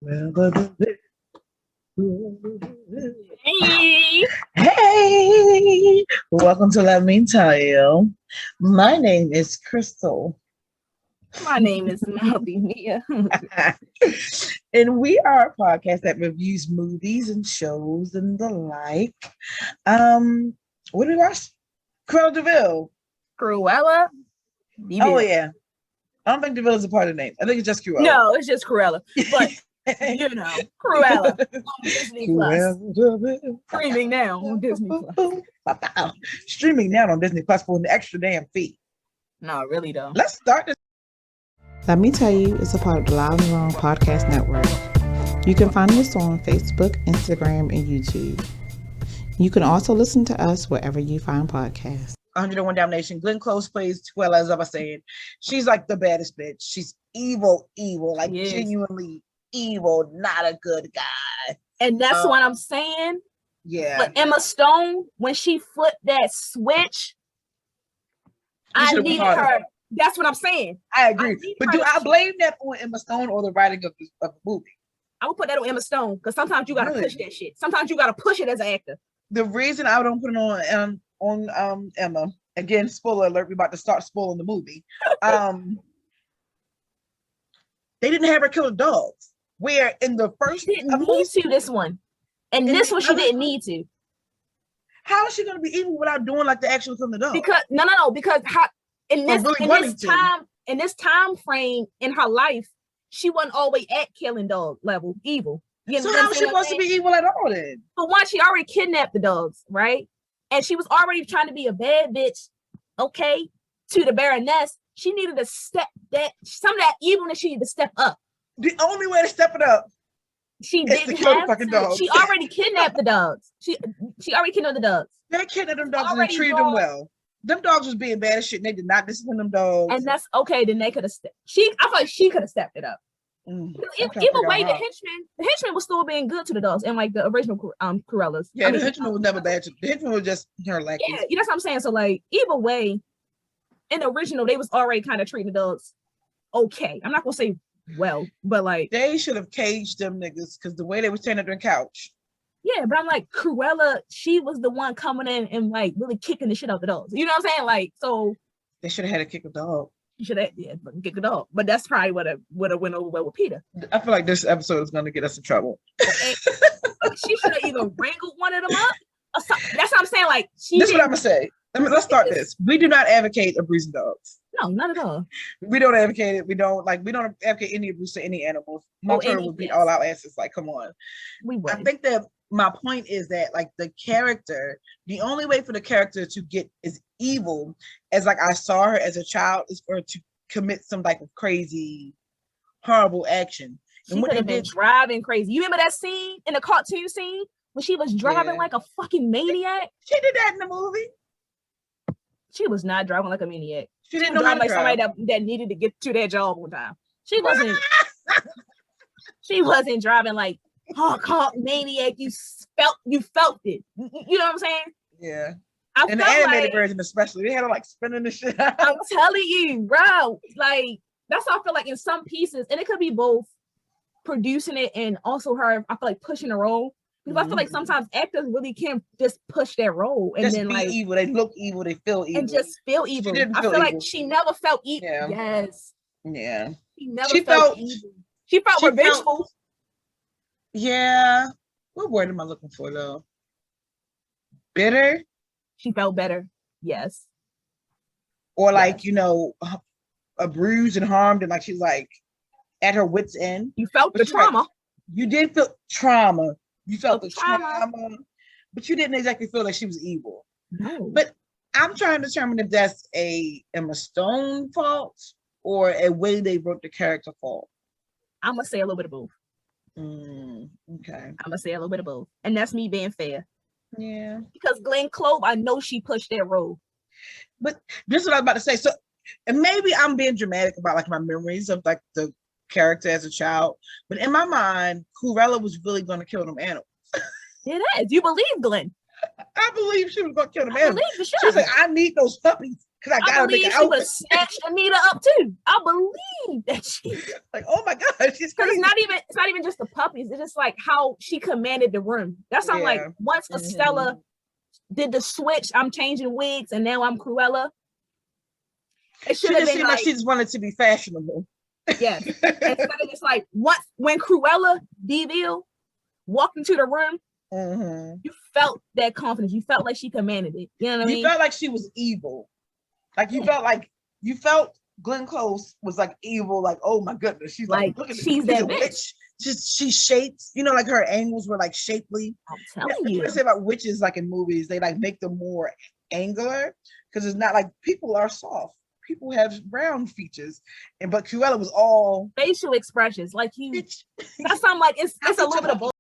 Hey, Hey, welcome to Let Me Tell You. My name is Crystal, my name is Melody Mia. and we are a podcast that reviews movies and shows and the like. What did we watch? Cruella DeVille. Cruella. Oh yeah, I don't think DeVille is a part of the name. I think it's just Cruella. No, it's just Cruella. But Cruella on Disney Plus. Streaming now on Disney Plus. Streaming now on Disney Plus for an extra damn fee. No, really though. Let's start this. Let Me Tell You is a part of the Loud and Wrong Podcast Network. You can find us on Facebook, Instagram, and YouTube. You can also listen to us wherever you find podcasts. 101 Dalmatian. Glenn Close plays Cruella, as I was saying. She's like the baddest bitch. She's evil, like genuinely evil, not a good guy. And that's what I'm saying. Yeah. But Emma Stone, when she flipped that switch, I needed her. That's what I'm saying. I agree. But do I blame that on Emma Stone or the writing of the movie? I would put that on Emma Stone because sometimes you gotta push that shit. Sometimes you gotta push it as an actor. The reason I don't put it on Emma, again, spoiler alert, we're about to start spoiling the movie. They didn't have her kill the dogs. Where in the first she didn't need to this one. And this one she didn't need to. How is she gonna be evil without doing like the actual killing the dog? Because because in this time frame in her life, she wasn't always at killing dog level evil. So how is she supposed to be evil at all then? But once she already kidnapped the dogs, right? And she was already trying to be a bad bitch, okay, to the Baroness. She needed to some of that evilness she needed to step up. The only way to step it up she didn't have the fucking dogs. She already kidnapped the dogs. She already kidnapped the dogs. They kidnapped them dogs and they treated them well. Them dogs was being bad as shit and they did not discipline them dogs. And that's okay, then they could have I feel like she could have stepped it up. Either way, the henchman was still being good to the dogs and like the original Corellas. Yeah, the henchman was never bad. The henchman was just her like. Yeah, that's what I'm saying. So like either way, in the original, they was already kind of treating the dogs okay. I'm not gonna say well, but like they should have caged them niggas because the way they was standing at their couch. Yeah, but I'm like Cruella, she was the one coming in and like really kicking the shit out the dogs. You know what I'm saying? Like so they should have had to kick a dog. You should have kick a dog. But that's probably what went over well with Peter. I feel like this episode is gonna get us in trouble. She should have either wrangled one of them up or something. That's what I'm saying. Like this is what I'm gonna say. Let's start this. We do not advocate abusing dogs. No, not at all. We don't advocate it. We don't advocate any abuse to any animals. My turtle would beat all our asses. Like, come on. I think that my point is that like the character, the only way for the character to get as evil as like I saw her as a child is for her to commit some type of crazy, horrible action. She could have been driving crazy. You remember that scene in the cartoon scene when she was driving like a fucking maniac? She did that in the movie. She was not driving like a maniac. She didn't know how to like drive. somebody that needed to get to their job on time. She wasn't. She wasn't driving like honk maniac. You felt it. You know what I'm saying? Yeah. And the animated version, especially, they had her like spinning the shit out. I'm telling you, bro. Like that's how I feel like in some pieces, and it could be both producing it and also her. I feel like pushing the role. Because I feel like sometimes actors really can't just push their role and just then be like evil. They look evil. They feel evil. And just feel evil. I feel like she never felt evil. Yeah. Yes. Yeah. She never felt evil. She felt revengeful. Yeah. What word am I looking for though? Bitter? She felt better. Yes. Or like, bruised and harmed and like she's like at her wit's end. You felt the trauma. Like, you did feel trauma. You felt the trauma, but you didn't exactly feel like she was evil. No. But I'm trying to determine if that's a Emma Stone fault or a way they wrote the character fault. I'm going to say a little bit of both. Okay. I'm going to say a little bit of both. And that's me being fair. Yeah. Because Glenn Clove, I know she pushed that role. But this is what I was about to say. So, and maybe I'm being dramatic about like my memories of like the character as a child, but in my mind, Cruella was really going to kill them animals. It is. You believe Glenn? I believe she was going to kill them animals. Believe the She was like, I need those puppies. Because I believe she would have snatched Anita up too. I believe that she like, oh my god, she's crazy. It's not even just the puppies. It's just like how she commanded the room. That's something like once Estella did the switch, I'm changing wigs and now I'm Cruella. It should have been like she just wanted to be fashionable. Yes. Instead of just like when Cruella Deville walked into the room, you felt that confidence. You felt like she commanded it. You know what I mean? You felt like she was evil. Like you felt Glenn Close was like evil. Like, oh my goodness, she's like look at she's that bitch. She's shaped. You know, like her angles were like shapely. I'm telling you. What I say about witches, like in movies, they like make them more angular because it's not like people are soft. People have round features, but Cruella was all facial expressions. Like that's something like it's a little bit of both.